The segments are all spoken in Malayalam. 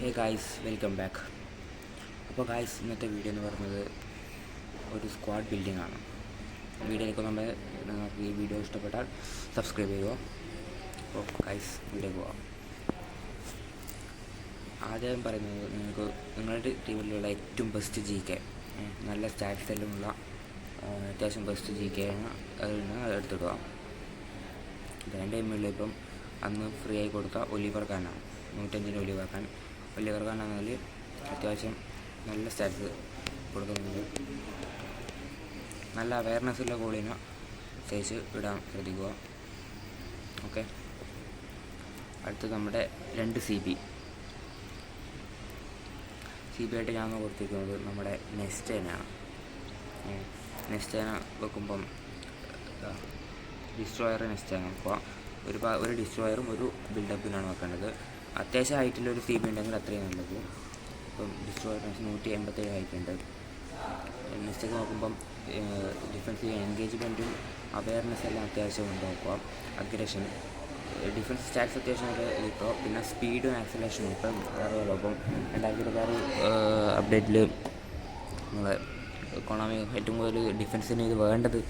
Hey guys, welcome back. അപ്പോൾ ഗായ്സ്, ഇന്നത്തെ വീഡിയോ എന്ന് പറയുന്നത് ഒരു സ്ക്വാഡ് ബിൽഡിംഗ് ആണ്. വീഡിയോയിലേക്ക് നമ്മൾ നിങ്ങൾക്ക് ഈ വീഡിയോ ഇഷ്ടപ്പെട്ടാൽ സബ്സ്ക്രൈബ് ചെയ്യുക. അപ്പോൾ ഗായ്സ്, വീഡിയോ പോവാം. ആദ്യം പറയുന്നത് നിങ്ങളുടെ ടീമിലുള്ള ഏറ്റവും ബെസ്റ്റ് GK, നല്ല സ്റ്റാറ്റ്സ് എല്ലാമുള്ള അത്യാവശ്യം ബെസ്റ്റ് GK ആണ്. അത് എടുത്തിടുക. എൻ്റെ ടീമിലുള്ള ഇപ്പം അന്ന് ഫ്രീ ആയി കൊടുത്ത ഒലിവർ ഖാനാണ്. 105 ഒലിവർ ഖാൻ ആണെങ്കിൽ അത്യാവശ്യം നല്ല സ്റ്റാറ്റ്സ് കൊടുക്കുന്നുണ്ട്. നല്ല അവയർനെസ് ഉള്ള ഗോളിനെ തേച്ച് ഇടാൻ ശ്രദ്ധിക്കുക. ഓക്കെ, അടുത്ത് നമ്മുടെ 2 CB ആയിട്ട് ഞാൻ കൊടുത്തിരിക്കുന്നത് നമ്മുടെ നെസ്റ്റേനാണ്. നെസ്റ്റേന വെക്കുമ്പം ഡിസ്ട്രോയർ നെസ്റ്റേന വെക്കുക. ഒരു ഡിസ്ട്രോയറും ഒരു ബിൽഡപ്പിനാണ് വെക്കേണ്ടത്. അത്യാവശ്യം ഹൈറ്റിലൊരു CB ഉണ്ടെങ്കിൽ അത്രയും നല്ലത്. ഇപ്പം ഡിസ്ട്രോയർ 187 ഹൈറ്റ് ഉണ്ട്. നെസ്റ്റൊക്കെ നോക്കുമ്പം ഡിഫൻസീവ് എൻഗേജ്മെൻറ്റും അവയർനെസ് എല്ലാം അത്യാവശ്യം ഉണ്ട് നോക്കുക. അഗ്രഷൻ, ഡിഫൻസ് സ്റ്റാറ്റ്സ് അത്യാവശ്യം നല്ല കിട്ടുക. പിന്നെ സ്പീഡും ആക്സലേഷനും ഇപ്പം അറിയാമല്ലോ. ഇപ്പം 2026 അപ്ഡേറ്റിൽ നമ്മളെ കൊണാമി ഏറ്റവും കൂടുതൽ ഡിഫൻസിന് ഇത് വേണ്ടത്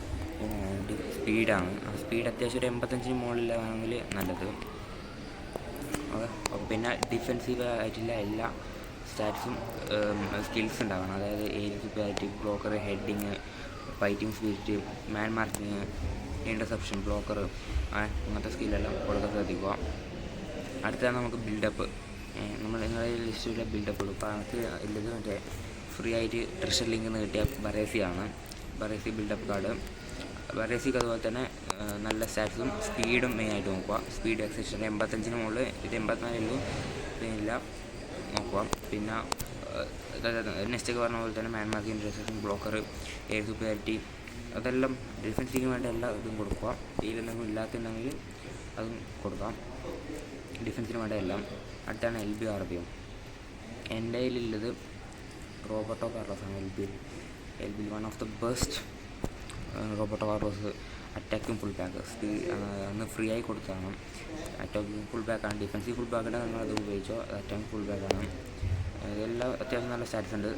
സ്പീഡാണ്. ആ സ്പീഡ് അത്യാവശ്യം ഒരു 85 മുകളിലാണെങ്കിൽ നല്ലത്. അപ്പോൾ പിന്നെ ഡിഫൻസീവ് ആയിട്ടുള്ള എല്ലാ സ്റ്റാറ്റ്സും സ്കിൽസ് ഉണ്ടാകണം. അതായത് area superiority, blocker, heading, fighting spirit, man marking, interception, blocker, അങ്ങനത്തെ സ്കില്ലെല്ലാം കൊടുക്കാൻ ശ്രദ്ധിക്കുക. അടുത്താണ് നമുക്ക് ബിൽഡപ്പ്. നിങ്ങളുടെ ലിസ്റ്റിലുള്ള ബിൽഡപ്പ് ഇടും. അപ്പോൾ നമുക്ക് ഉള്ളത് മറ്റേ ഫ്രീ ആയിട്ട് ട്രഷർ ലിങ്കിൽ നിന്ന് കിട്ടിയ ബറേസി ബിൽഡപ്പ് കാർഡ്. ബറേസിക്ക് അതുപോലെ തന്നെ നല്ല സ്റ്റാറ്റ്സും സ്പീഡും മെയിനായിട്ട് നോക്കുക. സ്പീഡ് എക്സെഷൻ 85 മുകളിൽ, ഇത് 84 പിന്നില്ല നോക്കുക. പിന്നെ നെക്സ്റ്റൊക്കെ പറഞ്ഞ പോലെ തന്നെ മാൻ marking, interception, blocker, air superiority, അതെല്ലാം ഡിഫൻസിന് വേണ്ട എല്ലാ ഇതും കൊടുക്കുക. ഇതിലെന്തെങ്കിലും ഇല്ലാത്തുണ്ടെങ്കിൽ അതും കൊടുക്കാം. ഡിഫൻസിന് വേണ്ട എല്ലാം. അടുത്താണ് LB RBM. എൻ്റെ കയ്യിലുള്ളത് റോബർട്ടോ കാർലോസാണ്. LB one of the best. Roberto Carlos attacking full back അന്ന് ഫ്രീ ആയി കൊടുത്തതാണ്. അറ്റാക്കിംഗ് ഫുൾ ബാക്കാണ്. ഡിഫൻസീവ് ഫുൾ ബാക്കിൻ്റെ നിങ്ങളത് ഉപയോഗിച്ചോ. അറ്റാക്കിംഗ് ഫുൾ ബാക്കാണ്. ഇതെല്ലാം അത്യാവശ്യം നല്ല സ്റ്റാറ്റ്സ് ഉണ്ട്.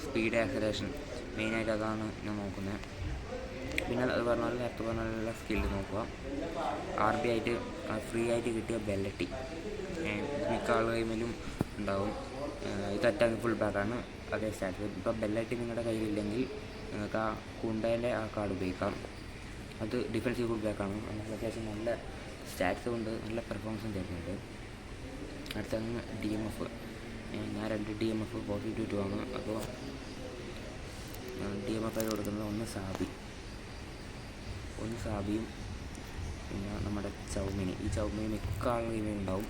സ്പീഡ്, ആക്സലേഷൻ മെയിനായിട്ട് അതാണ് ഞാൻ നോക്കുന്നത്. പിന്നെ അത് പറഞ്ഞാൽ നേരത്തെ പറഞ്ഞ നല്ല സ്കില്ല് നോക്കുക. RB ആയിട്ട് ഫ്രീ ആയിട്ട് കിട്ടിയ ബെല്ലറ്റി മിക്ക ആളുകളിലും ഉണ്ടാവും. ഇത് അറ്റാക്കിംഗ് ഫുൾ ബാക്കാണ്. അതേ സ്റ്റാറ്റ്സ്. ഇപ്പോൾ ബെല്ലറ്റി നിങ്ങളുടെ കയ്യിലില്ലെങ്കിൽ നിങ്ങൾക്ക് ആ കുണ്ടേൻ്റെ ആ കാർഡ് ഉപയോഗിക്കാം. അത് ഡിഫൻസീവ് ഫുൾ ബാക്കാണ്. നമുക്ക് അത്യാവശ്യം നല്ല സ്റ്റാറ്റ്സ് കൊണ്ട് നല്ല പെർഫോമൻസും തരുന്നുണ്ട്. അടുത്താണ് DMF. ഞാൻ 2 DMF +2 ആണ്. അപ്പോൾ DMF ആയിട്ട് കൊടുക്കുന്നത് ഒന്ന് സാബിയും പിന്നെ നമ്മുടെ ചൗമിനി. ഈ ചൗമിനി മിക്ക ആളുകളും ഉണ്ടാവും.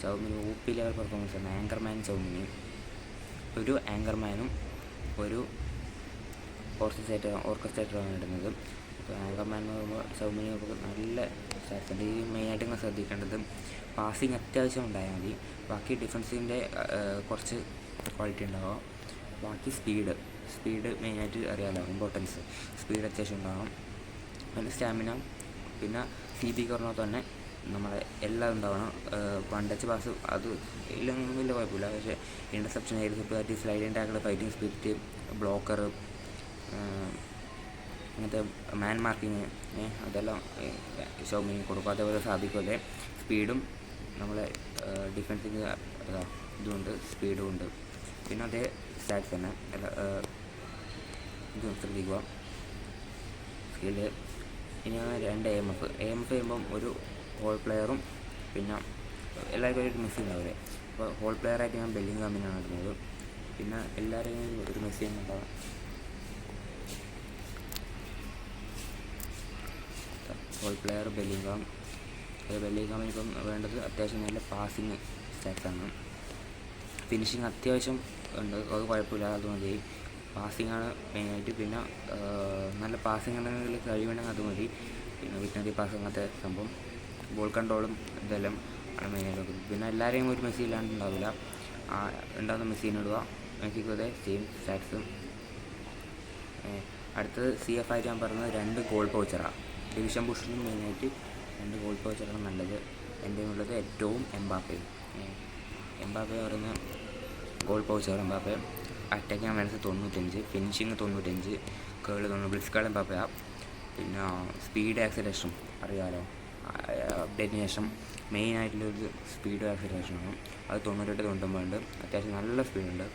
ചൗമിനി OP ലെവൽ പെർഫോമൻസ് ആണ്. ആങ്കർമാൻ ചൗമിനി, ഒരു ആങ്കർമാനും ഒരു ഓർക്കസ്ട്രേറ്ററാണ് ഇടുന്നത്. അപ്പോൾ ആങ്കർമാൻ എന്ന് പറയുമ്പോൾ ചൗമിനി നല്ല സ്റ്റാറ്റ്സ് ഉണ്ട്. ഈ മെയിനായിട്ട് നിങ്ങൾ ശ്രദ്ധിക്കേണ്ടത് പാസിങ് അത്യാവശ്യം ഉണ്ടായാൽ മതി. ബാക്കി ഡിഫൻസിൻ്റെ കുറച്ച് ക്വാളിറ്റി ഉണ്ടാകും. ബാക്കി സ്പീഡ് മെയിനായിട്ട് അറിയാമല്ലോ, ഇമ്പോർട്ടൻസ്. സ്പീഡ് അത്യാവശ്യം ഉണ്ടാകും. പിന്നെ സ്റ്റാമിന, പിന്നെ CB പറഞ്ഞാൽ തന്നെ നമ്മളെ എല്ലാം ഉണ്ടാവണം. വൺ ടച്ച് പാസ് അത് ഇല്ലൊന്നും വലിയ കുഴപ്പമില്ല. പക്ഷേ interception, air superiority, sliding tackle, fighting spirit, blocker, അങ്ങനത്തെ മാൻ മാർക്കിങ്, അതെല്ലാം ഷൗമിനി കൊടുക്കും. അതേപോലെ സാധിക്കുമല്ലേ സ്പീഡും നമ്മളെ ഡിഫൻസിങ് ഇതുമുണ്ട്, സ്പീഡും ഉണ്ട്. പിന്നെ അതേ സ്റ്റാറ്റ്സ് തന്നെ ഇത് ശ്രദ്ധിക്കുക സ്കില്ല്. ഇനിയാണ് 2 AMF ചെയ്യുമ്പം ഒരു ഹോൾ പ്ലെയറും പിന്നെ എല്ലാവർക്കും ഒരു മെസ്സി ഉണ്ടാവില്ലേ. അപ്പോൾ ഹോൾ പ്ലെയറായിട്ട് ഞാൻ ബെല്ലിംഗ്ഹാമിനാണ് ഇടുന്നത്. പിന്നെ എല്ലാവരെയും ഒരു മെസ്സി ഉണ്ടാവും. ഹോൾ പ്ലെയർ ബെല്ലിംഗ്ഹാമിന് ഇപ്പം വേണ്ടത് അത്യാവശ്യം നല്ല പാസിങ് സ്റ്റാറ്റ്സാണ്. ഫിനിഷിങ് അത്യാവശ്യം ഉണ്ട്, അത് കുഴപ്പമില്ല, അത് മതി. പാസിങ്ങാണ് മെയിനായിട്ട്. പിന്നെ നല്ല പാസിങ് ഉണ്ടെങ്കിൽ കഴിവുണ്ടെങ്കിൽ അത് മതി. പിന്നെ വിറ്റ്നറി പാസ് അങ്ങനത്തെ സംഭവം, ബോൾ കൺട്രോളും ഇതെല്ലാം ആണ് മെയിനായിട്ട് നോക്കുന്നത്. പിന്നെ എല്ലാവരെയും ഒരു മെസ്സി ഇല്ലാണ്ട് ഉണ്ടാവില്ല. ഉണ്ടാകുന്ന മെസ്സിനെ ഇടുക. മെസ്സിക്ക് അതേ സെയിം സ്റ്റാറ്റ്സും. അടുത്തത് CF ആയിട്ട് ഞാൻ പറഞ്ഞത് 2 ഗോൾ പൗച്ചറാണ്. ഡിവിഷൻ പുഷിനും മെയിനായിട്ട് 2 ഗോൾ പൗച്ചറാണ് നല്ലത്. എൻ്റെ ഉള്ളത് ഏറ്റവും എംബാപ്പയും. എംബാപ്പെ പറയുന്ന goal poacher Mbappe, attacking hours 95, finishing 95, കേള് 90, ബ്ലിറ്റ്സ് കാൾ എംബാപ്പയാ. പിന്നെ സ്പീഡ് ആക്സിലറേഷൻ അറിയാമല്ലോ, അപ്ഡേറ്റിന് ശേഷം മെയിനായിട്ടുള്ളൊരു സ്പീഡ് ആക്സിലറേഷനാണ്. അത് 98-99 ഉണ്ട്. അത്യാവശ്യം നല്ല സ്പീഡുണ്ട്,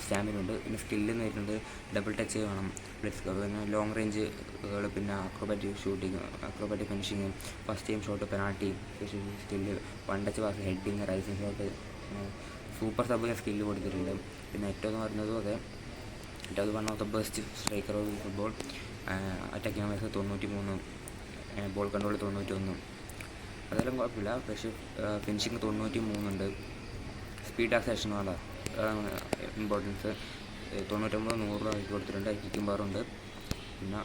സ്റ്റാമിനുണ്ട്. പിന്നെ സ്കില്ലെന്ന് വരുന്നത് ഡബിൾ ടച്ച് വേണം, ബ്ലിറ്റ്സ് പിന്നെ ലോങ് റേഞ്ച്, പിന്നെ acrobatic shooting, acrobatic finishing, first time shot, penalty skill, one touch pass, heading, rising shot, super sub skill കൊടുത്തിട്ടുണ്ട്. പിന്നെ ഏറ്റവും എന്ന് പറയുന്നതും അതെ, ഏറ്റവും one of the best striker of football. Attacking അവേഴ്സ് 93, ബോൾ കൺട്രോൾ 91, അതെല്ലാം കുഴപ്പമില്ല. പക്ഷേ ഫിനിഷിങ് 93 ഉണ്ട്. സ്പീഡ് ആക്സേഷൻ വേണ്ട, ഇമ്പോർട്ടൻസ് 99, 100 ആക്കി കൊടുത്തിട്ടുണ്ട്. കിക്കിംഗ് ബാറുണ്ട്. പിന്നെ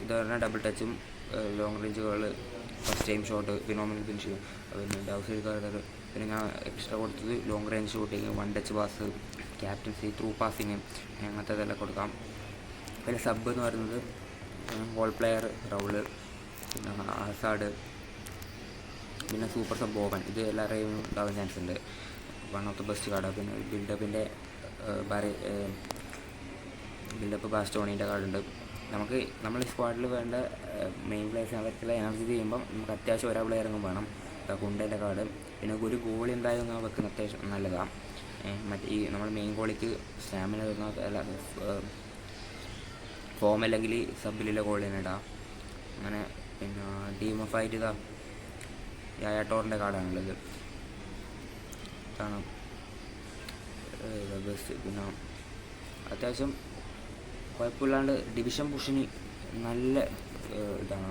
ഇത് പറഞ്ഞാൽ ഡബിൾ ടച്ചും, ലോങ് റേഞ്ചുകൾ, first time shot, phenomenal finishing, പിന്നെ ഡൗസൈഡ് കാർഡർ. പിന്നെ ഞാൻ എക്സ്ട്രാ കൊടുത്തത് long range shooting, one touch pass, captaincy, through passing, അങ്ങനത്തെ ഇതെല്ലാം കൊടുക്കാം. പിന്നെ സബ് എന്ന് പറയുന്നത് ഗോൾ പ്ലെയർ റൗള്, പിന്നെ ഹസാഡ്, പിന്നെ സൂപ്പർ സബ് ഓവൻ. ഇത് എല്ലാവരെയും ഉണ്ടാവാൻ ചാൻസ് ഉണ്ട്. വൺ ഓഫ് ദ ബെസ്റ്റ് കാർഡാണ്. പിന്നെ ബിൽഡപ്പിൻ്റെ ബിൽഡപ്പ് ബാസ്റ്റോണീൻ്റെ കാർഡുണ്ട്. നമുക്ക് നമ്മൾ ഈ സ്ക്വാഡിൽ വേണ്ട മെയിൻ പ്ലേയേഴ്സ് അവർക്കെല്ലാം എനർജി ചെയ്യുമ്പം നമുക്ക് അത്യാവശ്യം ഒരാൾ പ്ലെയറിനും വേണം. കുണ്ടേൻ്റെ കാർഡ്. പിന്നെ ഒരു ഗോളി എന്തായാലും വെക്കുന്ന അത്യാവശ്യം നല്ലതാണ്. മറ്റേ ഈ നമ്മൾ മെയിൻ ഗോളിക്ക് സ്റ്റാമിന വരുന്ന അല്ല, ഫോം അല്ലെങ്കിൽ സബിലുള്ള ഗോളി തന്നെ ഇടാം. അങ്ങനെ പിന്നെ ടീം ഓഫ് ആയിട്ട് ഇതാ യായാട്ടോറിൻ്റെ കാർഡാണുള്ളത്. ഇതാണ് ബെസ്റ്റ്. പിന്നെ അത്യാവശ്യം കുഴപ്പമില്ലാണ്ട് ഡിവിഷൻ പുഷിന് നല്ല ഇതാണ്,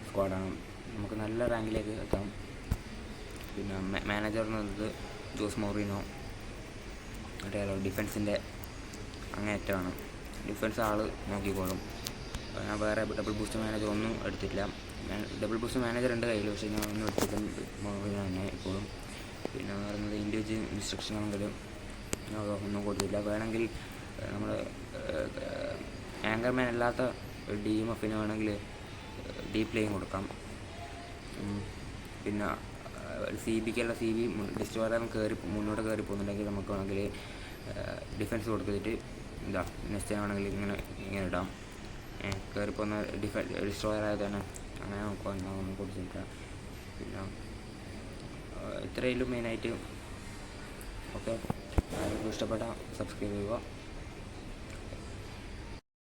സ്ക്വാഡാണ്. നമുക്ക് നല്ല റാങ്കിലേക്ക് എത്താം. പിന്നെ മാനേജർ എന്ന് പറയുന്നത് ജോസ് മൗറീനോ. അറിയാലോ, ഡിഫൻസിൻ്റെ അങ്ങേയറ്റമാണ്. ഡിഫൻസ് ആൾ നോക്കിക്കോളും. ഞാൻ വേറെ ഡബിൾ ബൂസ്റ്റ് മാനേജർ ഒന്നും എടുത്തിട്ടില്ല. ഡബിൾ ബൂസ്റ്റ് മാനേജർ ഉണ്ട് കയ്യിൽ, പക്ഷേ ഞാൻ ഒന്നും എടുത്തിട്ടില്ല. മൗറീനോ തന്നെ ഇപ്പോഴും. പിന്നെ പറയുന്നത് ഇൻഡിവിജ്വൽ ഇൻസ്ട്രക്ഷൻ ആണെങ്കിലും ഞാൻ ഒന്നും കൊടുത്തില്ല. വേണമെങ്കിൽ നമ്മൾ ആങ്കർമാൻ അല്ലാത്ത DMFന് വേണമെങ്കിൽ ഡീപ് പ്ലേയും കൊടുക്കാം. പിന്നെ CBക്ക് ഡിസ്ട്രോയർ മുന്നോട്ട് കയറി പോകുന്നുണ്ടെങ്കിൽ നമുക്ക് വേണമെങ്കിൽ ഡിഫൻസ് കൊടുത്തിട്ട് എന്താ നെക്സ്റ്റ് ആണെങ്കിൽ ഇങ്ങനെ ഇടാം. കയറിപ്പോകുന്ന ഡിസ്ട്രോയർ ആയത് തന്നെ അങ്ങനെ ഒന്നും കൊടുത്തില്ല. പിന്നെ ഇത്രയും മെയിനായിട്ട്. ഓക്കെ, ആർക്കും ഇഷ്ടപ്പെട്ടാൽ സബ്സ്ക്രൈബ് ചെയ്യുക.